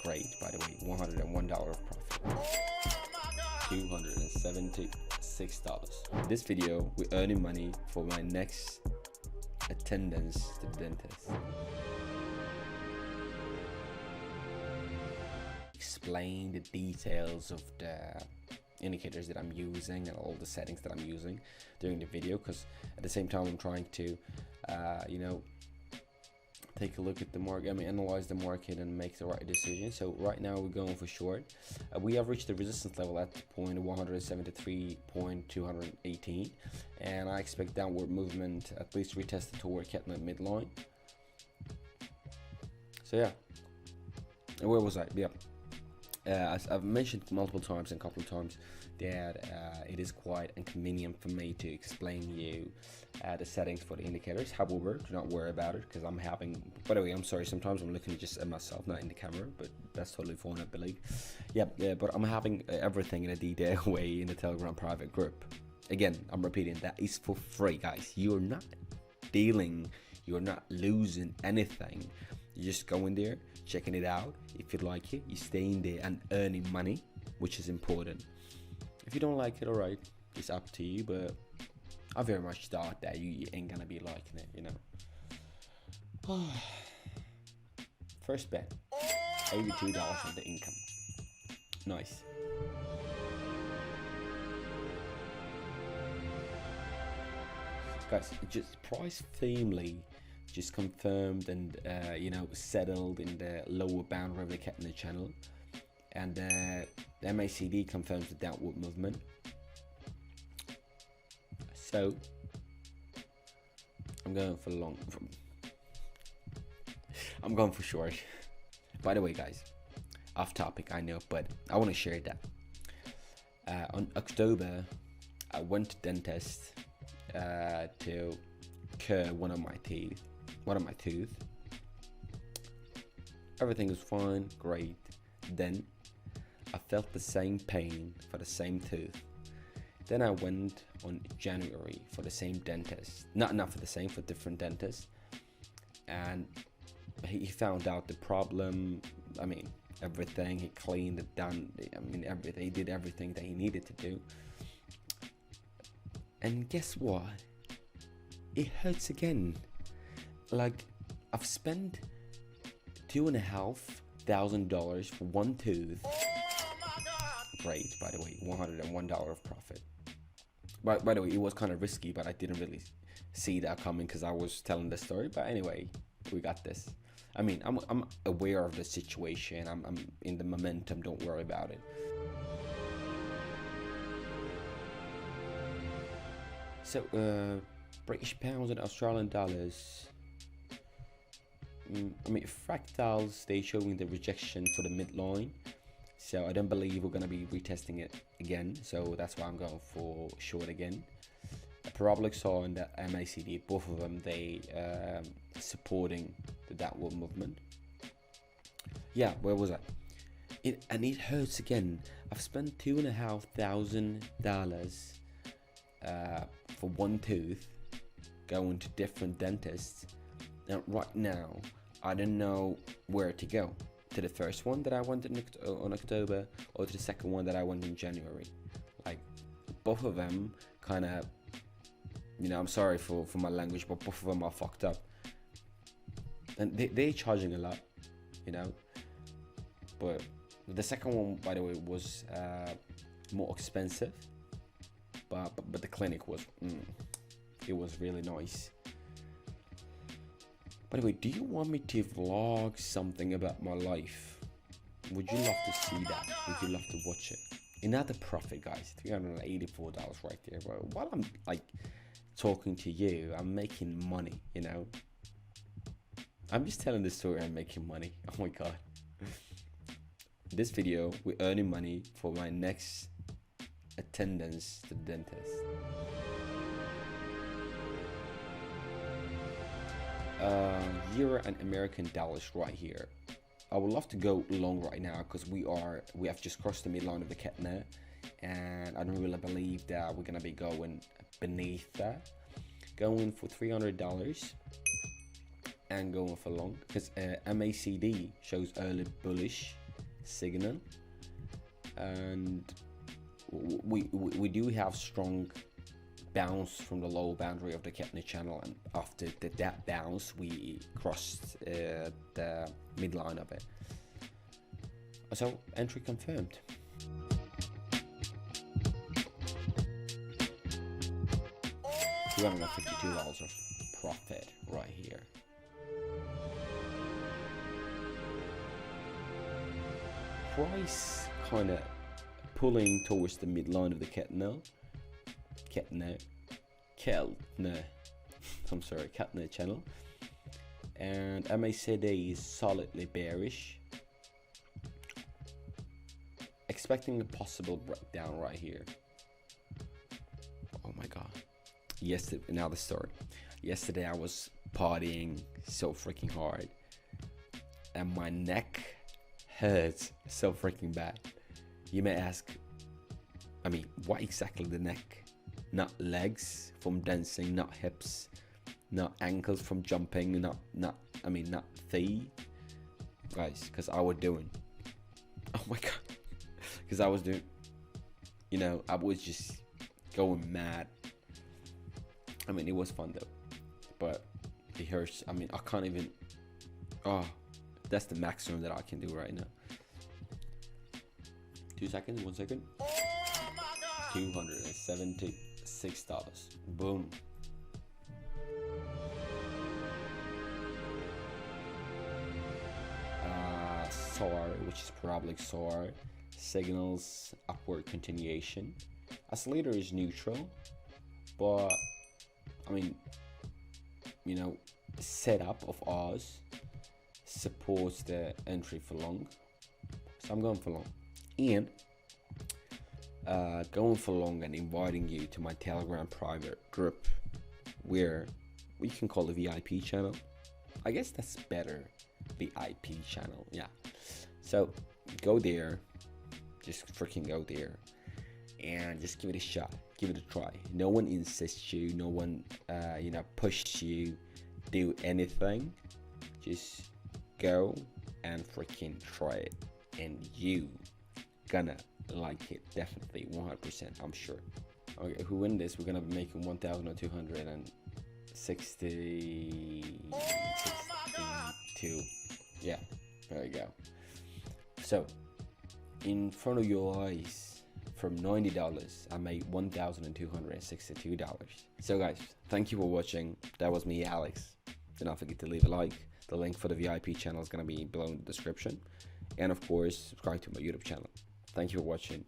Great, by the way, $101 of profit. $276. This video, we're earning money for my next attendance to the dentist. Explain the details of the indicators that I'm using and all the settings that I'm using during the video, because at the same time I'm trying to take a look at the market, analyze the market and make the right decision. So right now we're going for short. We have reached the resistance level at point 173.218, and I expect downward movement, at least retested toward Keltner midline. So yeah, where was I? Yeah, as I've mentioned multiple times and a couple of times that it is quite inconvenient for me to explain you the settings for the indicators. However, do not worry about it, because I'm having, by the way, I'm sorry, sometimes I'm looking just at myself, not in the camera, but that's totally fine, I believe. Yeah, but I'm having everything in a detailed way in the Telegram private group. Again, I'm repeating, that is for free, guys. You're not losing anything. You just go in there, checking it out. If you like it, you stay in there and earning money, which is important. If you don't like it, alright, it's up to you, but I very much thought that you ain't gonna be liking it, you know. First bet, $82 of the income. Nice. Guys, just price firmly just confirmed and settled in the lower boundary of the Keltner channel, and the MACD confirms the downward movement. So I'm going for long. I'm going for short. By the way, guys, off topic, I know, but I want to share that. On October, I went to dentist to cure one of my teeth. Everything was fine, great. Then I felt the same pain for the same tooth. Then I went on January for the same dentist, not for the same, for different dentist, and he found out the problem. Everything, he cleaned it, done, everything, he did everything that he needed to do. And guess what? It hurts again. Like, I've spent $2,500 for one tooth. Great, by the way, $101 of profit. By the way, it was kind of risky, but I didn't really see that coming because I was telling the story. But anyway, we got this. I'm aware of the situation. I'm in the momentum. Don't worry about it. So, British pounds and Australian dollars. Fractals, they showing the rejection for the midline. So I don't believe we're going to be retesting it again. So that's why I'm going for short again. The parabolic saw and the MACD, both of them, they supporting the downward movement. Yeah, where was I? It hurts again. I've spent $2,500 for one tooth, going to different dentists, and right now I don't know where to go. To the first one that I went on October, or to the second one that I went in January. Like, both of them kind of, I'm sorry for my language, but both of them are fucked up. And they're charging a lot, but the second one, by the way, was more expensive, but the clinic was it was really nice. By the way, do you want me to vlog something about my life? Would you love to see that? Would you love to watch it? Another profit, guys, $384 right there, bro. While I'm like talking to you, I'm making money, I'm just telling the story, I'm making money. Oh my god. This video, we're earning money for my next attendance to the dentist. Euro and American dollars right here. I would love to go long right now because we have just crossed the midline of the Keltner, and I don't really believe that we're gonna be going beneath that. Going for $300, and going for long, because MACD shows early bullish signal, and we do have strong bounce from the low boundary of the Keltner channel, and after that bounce we crossed the midline of it. So entry confirmed. $252 of profit right here. Price kind of pulling towards the midline of the Keltner. I'm sorry, Keltner channel, and MACD is solidly bearish. Expecting a possible breakdown right here. Oh my god. Yesterday, now the story. Yesterday I was partying so freaking hard, and my neck hurts so freaking bad. You may ask, I mean, why exactly the neck? Not legs from dancing, not hips, not ankles from jumping, not thigh, guys, because I was doing, oh my god, because I was doing, you know, I was just going mad. I mean, it was fun though, but it hurts. I mean, I can't even, oh, that's the maximum that I can do right now. 2 seconds, 1 second. $276. Boom. SAR, which is probably SAR, signals upward continuation. Oscillator is neutral, but I mean, you know, setup of ours supports the entry for long, so I'm going for long. And going for long and inviting you to my Telegram private group, where we can call the VIP channel. I guess that's better, VIP channel, yeah. So go there, just freaking go there, and just give it a shot, give it a try. No one insists you, no one you know, pushes you do anything. Just go and freaking try it, and you gonna like it, definitely, 100%, I'm sure. Okay, who win this, we're gonna be making 1,262. Yeah, there you go. So in front of your eyes, from $90 I made $1,262. So guys, thank you for watching. That was me, Alex. Do not forget to leave a like. The link for the VIP channel is gonna be below in the description, and of course subscribe to my YouTube channel. Thank you for watching.